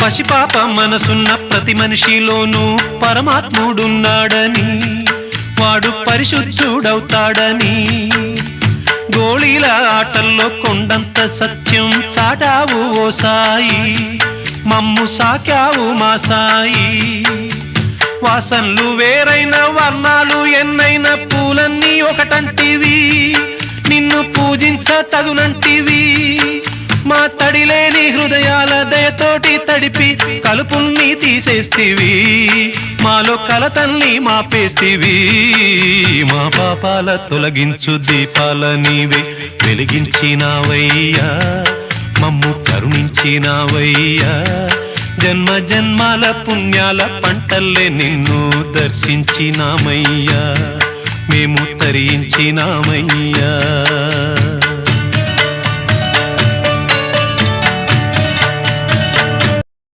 పసిపాప మనసున్న ప్రతి మనిషిలోనూ పరమాత్ముడున్నాడని, వాడు పరిశుద్ధుడవుతాడని, గోళీల ఆటల్లో కొండంత సత్యం చాటావు ఓ సాయి, మమ్ము సాకావు మా సాయి. వాసనలు వేరైన వర్ణాలు ఎన్నైన పూలన్నీ ఒకటంటివి, నిన్ను పూజించ తగునంటివి. మా తడిలేని హృదయాల దయతోటి తడిపి కలుపుల్ని తీసేస్తివి, మాలో కలతల్ని మాపేస్తివి. మా పాపాల తొలగించు దీపాల నీవే వెలిగించినావయ్యా, మమ్ము కరుణించినావయ్యా. జన్మ జన్మాల పుణ్యాల పంటల్లే నిన్ను దర్శించినామయ్యా, మేము తరించినామయ్యా.